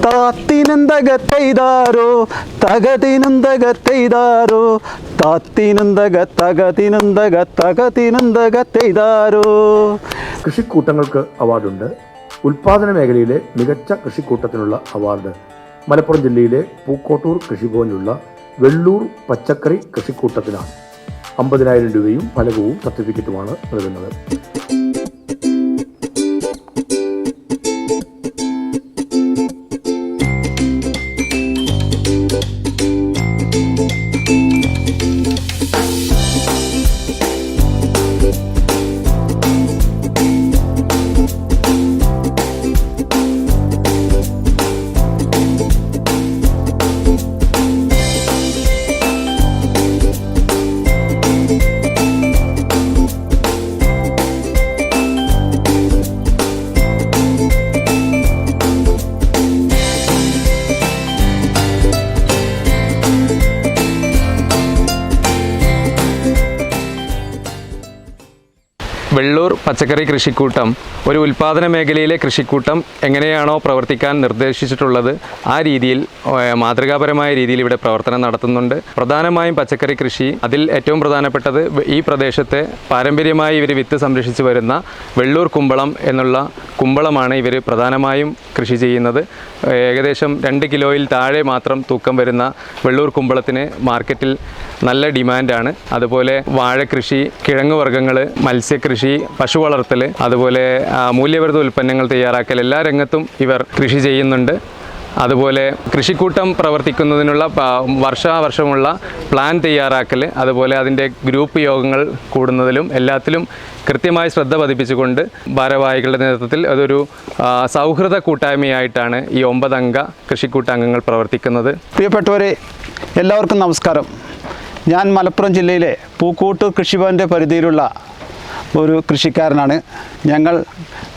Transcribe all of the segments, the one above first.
താത്തിനന്തകത്തെയ്താരോ തകതിനന്തകത്തെയ്താരോ തകതിനന്തകത്തെയ്താരോ. കൃഷിക്കൂട്ടങ്ങൾക്ക് അവാർഡുണ്ട്. ഉൽപാദന മേഖലയിലെ മികച്ച കൃഷിക്കൂട്ടത്തിനുള്ള അവാർഡ് മലപ്പുറം ജില്ലയിലെ പൂക്കോട്ടൂർ കൃഷിഭവനിലുള്ള വെള്ളൂർ പച്ചക്കറി കൃഷിക്കൂട്ടത്തിനാണ്. 50,000 രൂപയും ഫലകവും സർട്ടിഫിക്കറ്റുമാണ് നൽകുന്നത്. വെള്ളൂർ പച്ചക്കറി കൃഷിക്കൂട്ടം ഒരു ഉൽപാദന മേഖലയിലെ കൃഷിക്കൂട്ടം എങ്ങനെയാണോ പ്രവർത്തിക്കാൻ നിർദ്ദേശിച്ചിട്ടുള്ളത് ആ രീതിയിൽ മാതൃകാപരമായ രീതിയിൽ ഇവിടെ പ്രവർത്തനം നടത്തുന്നുണ്ട്. പ്രധാനമായും പച്ചക്കറി കൃഷി, അതിൽ ഏറ്റവും പ്രധാനപ്പെട്ടത് ഈ പ്രദേശത്തെ പാരമ്പര്യമായി ഇവർ വിത്ത് സംരക്ഷിച്ചു വരുന്ന വെള്ളൂർ കുമ്പളം എന്നുള്ള കുമ്പളമാണ് ഇവർ പ്രധാനമായും കൃഷി ചെയ്യുന്നത്. ഏകദേശം 2 കിലോയിൽ താഴെ മാത്രം തൂക്കം വരുന്ന വെള്ളൂർ കുമ്പളത്തിന് മാർക്കറ്റിൽ നല്ല ഡിമാൻഡാണ്. അതുപോലെ വാഴക്കൃഷി, കിഴങ്ങ് വർഗ്ഗങ്ങൾ, മത്സ്യകൃഷി, പശു വളർത്തൽ, അതുപോലെ മൂല്യവർദ്ധിത ഉൽപ്പന്നങ്ങൾ തയ്യാറാക്കൽ, എല്ലാ രംഗത്തും ഇവർ കൃഷി ചെയ്യുന്നുണ്ട്. അതുപോലെ കൃഷിക്കൂട്ടം പ്രവർത്തിക്കുന്നതിനുള്ള വർഷാവർഷമുള്ള പ്ലാൻ തയ്യാറാക്കൽ, അതുപോലെ അതിൻ്റെ ഗ്രൂപ്പ് യോഗങ്ങൾ കൂടുന്നതിലും എല്ലാത്തിലും കൃത്യമായി ശ്രദ്ധ പതിപ്പിച്ചുകൊണ്ട് ഭാരവാഹികളുടെ നേതൃത്വത്തിൽ അതൊരു സൗഹൃദ കൂട്ടായ്മയായിട്ടാണ് ഈ 9 അംഗ കൃഷിക്കൂട്ടാംഗങ്ങൾ പ്രവർത്തിക്കുന്നത്. പ്രിയപ്പെട്ടവരെ, എല്ലാവർക്കും നമസ്കാരം. ഞാൻ മലപ്പുറം ജില്ലയിലെ പൂക്കോട്ടൂർ കൃഷിഭവൻ്റെ പരിധിയിലുള്ള ഒരു കൃഷിക്കാരനാണ്. ഞങ്ങൾ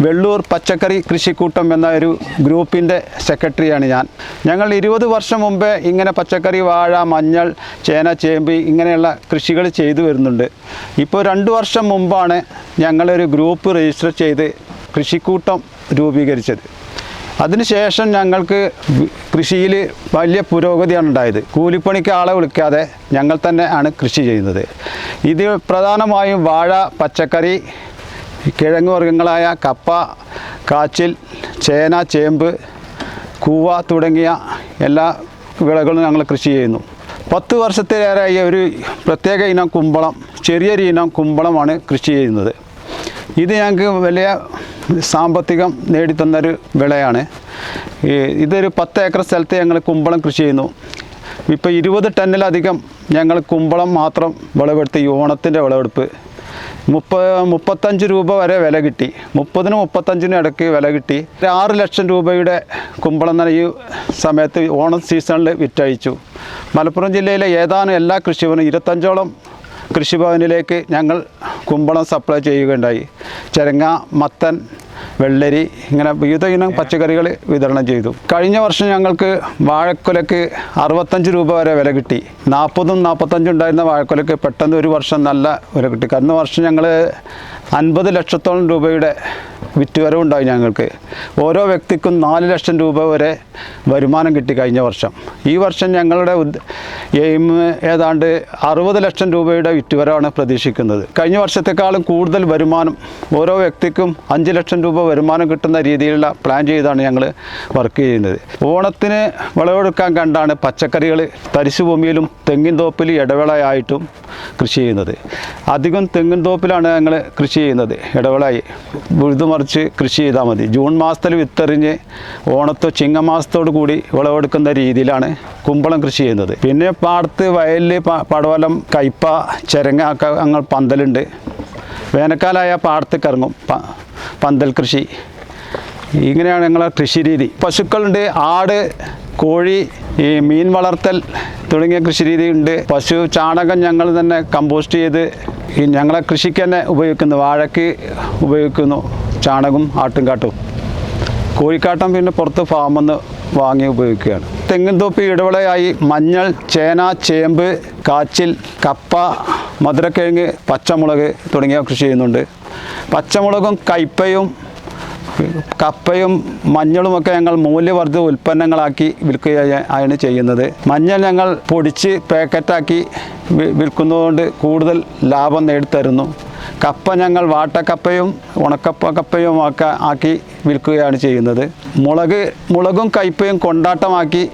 വെള്ളൂർ പച്ചക്കറി കൃഷിക്കൂട്ടം എന്ന ഒരു ഗ്രൂപ്പിൻ്റെ സെക്രട്ടറിയാണ് ഞാൻ. ഞങ്ങൾ 20 വർഷം മുമ്പേ ഇങ്ങനെ പച്ചക്കറി, വാഴ, മഞ്ഞൾ, ചേന, ചേമ്പ് ഇങ്ങനെയുള്ള കൃഷികൾ ചെയ്തു വരുന്നുണ്ട്. ഇപ്പോൾ 2 വർഷം മുമ്പാണ് ഞങ്ങളൊരു ഗ്രൂപ്പ് രജിസ്റ്റർ ചെയ്ത് കൃഷിക്കൂട്ടം രൂപീകരിച്ചത്. അതിനുശേഷം ഞങ്ങൾക്ക് കൃഷിയിൽ വലിയ പുരോഗതിയാണ് ഉണ്ടായത്. കൂലിപ്പണിക്ക് ആളെ വിളിക്കാതെ ഞങ്ങൾ തന്നെ ആണ് കൃഷി ചെയ്യുന്നത്. ഇത് പ്രധാനമായും വാഴ, പച്ചക്കറി, കിഴങ്ങ് വർഗ്ഗങ്ങളായ കപ്പ, കാച്ചിൽ, ചേന, ചേമ്പ്, കൂവ തുടങ്ങിയ എല്ലാ വിളകളും ഞങ്ങൾ കൃഷി ചെയ്യുന്നു. 10 വർഷത്തിലേറെയായി ഒരു പ്രത്യേക ഇനം കുമ്പളം, ചെറിയൊരു ഇനം കുമ്പളമാണ് കൃഷി ചെയ്യുന്നത്. ഇത് ഞങ്ങൾക്ക് വലിയ സാമ്പത്തികം നേടിത്തന്നൊരു വിളയാണ്. ഇതൊരു 10 ഏക്കർ സ്ഥലത്ത് ഞങ്ങൾ കുമ്പളം കൃഷി ചെയ്യുന്നു. ഇപ്പോൾ 20 ടണ്ണിലധികം ഞങ്ങൾ കുമ്പളം മാത്രം വിളവെടുത്ത് ഈ ഓണത്തിൻ്റെ വിളവെടുപ്പ് 35 രൂപ വരെ വില കിട്ടി. 30-നും 35-നും ഇടയ്ക്ക് വില കിട്ടി. 6 ലക്ഷം രൂപയുടെ കുമ്പളം തന്നെ ഈ സമയത്ത് ഓണം സീസണിൽ വിറ്റഴിച്ചു. മലപ്പുറം ജില്ലയിലെ ഏതാനും എല്ലാ കൃഷിഭവനും 25ഓളം കൃഷിഭവനിലേക്ക് ഞങ്ങൾ കുമ്പളം സപ്ലൈ ചെയ്യുകയുണ്ടായി. ചരങ്ങ, മത്തൻ, വെള്ളരി ഇങ്ങനെ വിവിധ ഇനം പച്ചക്കറികൾ വിതരണം ചെയ്തു. കഴിഞ്ഞ വർഷം ഞങ്ങൾക്ക് വാഴക്കുലയ്ക്ക് 65 രൂപ വരെ വില കിട്ടി. 40-ഉം 45-ഉം ഉണ്ടായിരുന്ന വാഴക്കുലയ്ക്ക് പെട്ടെന്ന് ഒരു വർഷം നല്ല വില കിട്ടി. കഴിഞ്ഞ വർഷം ഞങ്ങൾ 50 ലക്ഷത്തോളം രൂപയുടെ വിറ്റുവരവുണ്ടായി ഞങ്ങൾക്ക്. ഓരോ വ്യക്തിക്കും 4 ലക്ഷം രൂപ വരെ വരുമാനം കിട്ടി കഴിഞ്ഞ വർഷം. ഈ വർഷം ഞങ്ങളുടെ എയിം ഏതാണ്ട് 60 ലക്ഷം രൂപയുടെ വിറ്റുവരവാണ് പ്രതീക്ഷിക്കുന്നത്. കഴിഞ്ഞ വർഷത്തെക്കാളും കൂടുതൽ വരുമാനം, ഓരോ വ്യക്തിക്കും 5 ലക്ഷം രൂപ വരുമാനം കിട്ടുന്ന രീതിയിലുള്ള പ്ലാൻ ചെയ്താണ് ഞങ്ങൾ വർക്ക് ചെയ്യുന്നത്. ഓണത്തിന് വിളവെടുക്കാൻ കണ്ടാണ് പച്ചക്കറികൾ തരിശുഭൂമിയിലും തെങ്ങിൻ തോപ്പിൽ ഇടവേളയായിട്ടും കൃഷി ചെയ്യുന്നത്. അധികം തെങ്ങിൻ തോപ്പിലാണ് ഞങ്ങൾ കൃഷി ചെയ്യുന്നത്. ഇടവേളയായി ഉഴുതുമറിച്ച് കൃഷി ചെയ്താൽ മതി. ജൂൺ മാസത്തിൽ വിത്തെറിഞ്ഞ് ചിങ്ങമാസത്തോടു കൂടി വിളവെടുക്കുന്ന രീതിയിലാണ് കുമ്പളം കൃഷി ചെയ്യുന്നത്. പിന്നെ പാടത്ത്, വയലിൽ പടവലം, കയ്പ, ചിരങ്ങ ഒക്കെ ഞങ്ങൾ പന്തലുണ്ട്. വേനൽക്കാലമായ പാടത്തേക്ക് ഇറങ്ങും പന്തൽ കൃഷി. ഇങ്ങനെയാണ് ഞങ്ങളെ കൃഷി രീതി. പശുക്കളുണ്ട്, ആട്, കോഴി, ഈ മീൻ വളർത്തൽ തുടങ്ങിയ കൃഷി രീതി ഉണ്ട്. പശു ചാണകം ഞങ്ങൾ തന്നെ കമ്പോസ്റ്റ് ചെയ്ത് ഞങ്ങളെ കൃഷിക്ക് തന്നെ ഉപയോഗിക്കുന്നു. വാഴയ്ക്ക് ഉപയോഗിക്കുന്നു ചാണകം, ആട്ടുംകാട്ടും. കോഴിക്കാട്ടം പിന്നെ പുറത്ത് ഫാമിൽ നിന്ന് വാങ്ങി ഉപയോഗിക്കുകയാണ്. തെങ്ങിൻ തോപ്പ് ഇടവേളയായി മഞ്ഞൾ, ചേന, ചേമ്പ്, കാച്ചിൽ, കപ്പ, മധുരക്കിഴങ്ങ്, പച്ചമുളക് തുടങ്ങിയവ കൃഷി ചെയ്യുന്നുണ്ട്. പച്ചമുളകും കയ്പയും കപ്പയും മഞ്ഞളുമൊക്കെ ഞങ്ങൾ മൂല്യവർദ്ധിത ഉൽപ്പന്നങ്ങളാക്കി വിൽക്കുകയാണ് ചെയ്യുന്നത്. മഞ്ഞൾ ഞങ്ങൾ പൊടിച്ച് പാക്കറ്റാക്കി വിൽക്കുന്നതുകൊണ്ട് കൂടുതൽ ലാഭം നേടിത്തരുന്നു. കപ്പ ഞങ്ങൾ വാട്ടക്കപ്പയും കപ്പയും ഒക്കെ ആക്കി വിൽക്കുകയാണ് ചെയ്യുന്നത്. മുളകും കയ്പയും കൊണ്ടാട്ടമാക്കി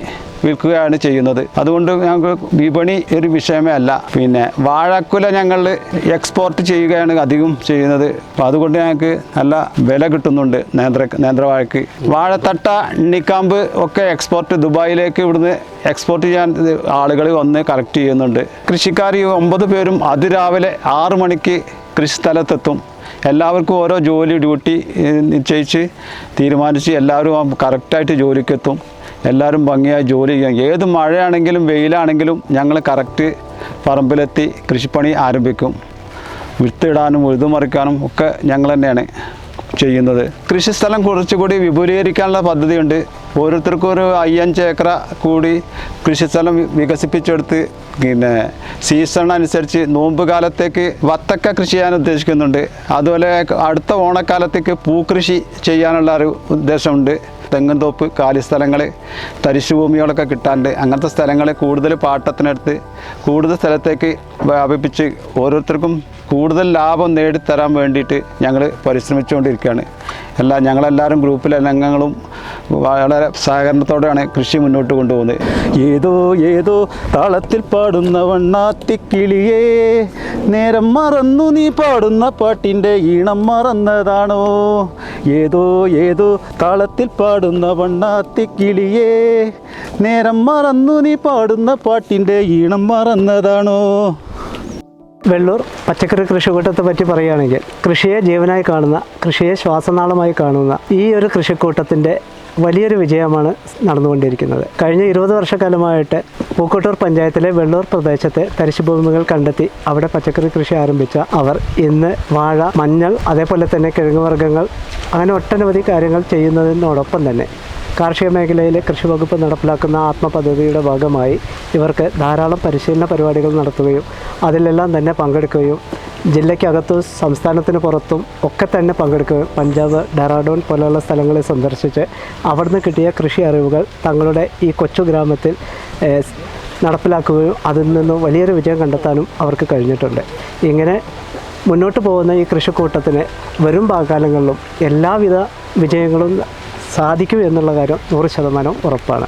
വിൽക്കുകയാണ് ചെയ്യുന്നത്. അതുകൊണ്ട് ഞങ്ങൾക്ക് വിപണി ഒരു വിഷയമേ അല്ല. പിന്നെ വാഴക്കുല ഞങ്ങൾ എക്സ്പോർട്ട് ചെയ്യുകയാണ് അധികം ചെയ്യുന്നത്. അപ്പോൾ അതുകൊണ്ട് ഞങ്ങൾക്ക് നല്ല വില കിട്ടുന്നുണ്ട് നേന്ത്രവാഴയ്ക്ക്. വാഴത്തട്ട, എണ്ണിക്കാമ്പ് ഒക്കെ എക്സ്പോർട്ട് ദുബായിലേക്ക് ഇവിടുന്ന് എക്സ്പോർട്ട് ചെയ്യാൻ ആളുകൾ വന്ന് കളക്ട് ചെയ്യുന്നുണ്ട്. കൃഷിക്കാർ 9 പേരും അതിരാവിലെ 6 മണിക്ക് കൃഷിസ്ഥലത്തെത്തും. എല്ലാവർക്കും ഓരോ ഡ്യൂട്ടി നിശ്ചയിച്ച് തീരുമാനിച്ച് എല്ലാവരും കറക്റ്റായിട്ട് ജോലിക്കെത്തും. എല്ലാവരും ഭംഗിയായി ജോലി ചെയ്യാം. ഏത് മഴയാണെങ്കിലും വെയിലാണെങ്കിലും ഞങ്ങൾ കറക്റ്റ് പറമ്പിലെത്തി കൃഷിപ്പണി ആരംഭിക്കും. വിത്തിടാനും ഉഴുതുമറിക്കാനും ഒക്കെ ഞങ്ങൾ തന്നെയാണ് ചെയ്യുന്നത്. കൃഷിസ്ഥലം കുറച്ചുകൂടി വിപുലീകരിക്കാനുള്ള പദ്ധതിയുണ്ട്. ഓരോരുത്തർക്കും ഒരു 5 ഏക്കർ കൂടി കൃഷിസ്ഥലം വികസിപ്പിച്ചെടുത്ത് പിന്നെ സീസൺ അനുസരിച്ച് നോമ്പ് കാലത്തേക്ക് വത്തക്ക കൃഷി ചെയ്യാൻ ഉദ്ദേശിക്കുന്നുണ്ട്. അതുപോലെ അടുത്ത ഓണക്കാലത്തേക്ക് പൂക്കൃഷി ചെയ്യാനുള്ള ഒരു ഉദ്ദേശമുണ്ട്. തെങ്ങും തോപ്പ്, കാലിസ്ഥലങ്ങൾ, തരിശുഭൂമികളൊക്കെ കിട്ടാണ്ട് അങ്ങനത്തെ സ്ഥലങ്ങൾ കൂടുതൽ പാട്ടത്തിനെടുത്ത് കൂടുതൽ സ്ഥലത്തേക്ക് വ്യാപിപ്പിച്ച് ഓരോരുത്തർക്കും കൂടുതൽ ലാഭം നേടിത്തരാൻ വേണ്ടിയിട്ട് ഞങ്ങൾ പരിശ്രമിച്ചുകൊണ്ടിരിക്കുകയാണ്. ഞങ്ങളെല്ലാവരും ഗ്രൂപ്പിലെ അംഗങ്ങളും വളരെ സഹകരണത്തോടെയാണ് കൃഷി മുന്നോട്ട് കൊണ്ടുപോകുന്നത്. ഏതോ ഏതോ താളത്തിൽ പാടുന്ന വണ്ണാത്തിക്കിളിയേ, നേരം മറന്നു നീ പാടുന്ന പാട്ടിൻ്റെ ഈണം മറന്നതാണോ? ഏതോ ഏതോ താളത്തിൽ പാടുന്ന വണ്ണാത്തിക്കിളിയേ, നേരം മറന്നു നീ പാടുന്ന പാട്ടിൻ്റെ ഈണം മറന്നതാണോ? വെള്ളൂർ പച്ചക്കറി കൃഷിക്കൂട്ടത്തെ പറ്റി പറയുകയാണെങ്കിൽ കൃഷിയെ ജീവനായി കാണുന്ന, കൃഷിയെ ശ്വാസനാളമായി കാണുന്ന ഈ ഒരു കൃഷിക്കൂട്ടത്തിൻ്റെ വലിയൊരു വിജയമാണ് നടന്നുകൊണ്ടിരിക്കുന്നത്. കഴിഞ്ഞ 20 വർഷക്കാലമായിട്ട് പൂക്കോട്ടൂർ പഞ്ചായത്തിലെ വെള്ളൂർ പ്രദേശത്തെ തരിശുഭൂമികൾ കണ്ടെത്തി അവിടെ പച്ചക്കറി കൃഷി ആരംഭിച്ച അവർ ഇന്ന് വാഴ, മഞ്ഞൾ, അതേപോലെ തന്നെ കിഴങ്ങുവർഗ്ഗങ്ങൾ അങ്ങനെ ഒട്ടനവധി കാര്യങ്ങൾ ചെയ്യുന്നതിനോടൊപ്പം തന്നെ കാർഷിക മേഖലയിൽ കൃഷി വകുപ്പ് നടപ്പിലാക്കുന്ന ആത്മപദ്ധതിയുടെ ഭാഗമായി ഇവർക്ക് ധാരാളം പരിശീലന പരിപാടികൾ നടത്തുകയും അതിലെല്ലാം തന്നെ പങ്കെടുക്കുകയും ജില്ലയ്ക്കകത്തും സംസ്ഥാനത്തിന് പുറത്തും ഒക്കെ തന്നെ പങ്കെടുക്കുകയും പഞ്ചാബ്, ഡെറാഡൂൺ പോലെയുള്ള സ്ഥലങ്ങളിൽ സന്ദർശിച്ച് അവിടുന്ന് കിട്ടിയ കൃഷി അറിവുകൾ തങ്ങളുടെ ഈ കൊച്ചു ഗ്രാമത്തിൽ നടപ്പിലാക്കുകയും അതിൽ നിന്ന് വലിയൊരു വിജയം കണ്ടെത്താനും അവർക്ക് കഴിഞ്ഞിട്ടുണ്ട്. ഇങ്ങനെ മുന്നോട്ട് പോകുന്ന ഈ കൃഷിക്കൂട്ടത്തിന് വരും കാലങ്ങളിലും എല്ലാവിധ വിജയങ്ങളും സാധിക്കും എന്നുള്ള കാര്യം 100% ഉറപ്പാണ്.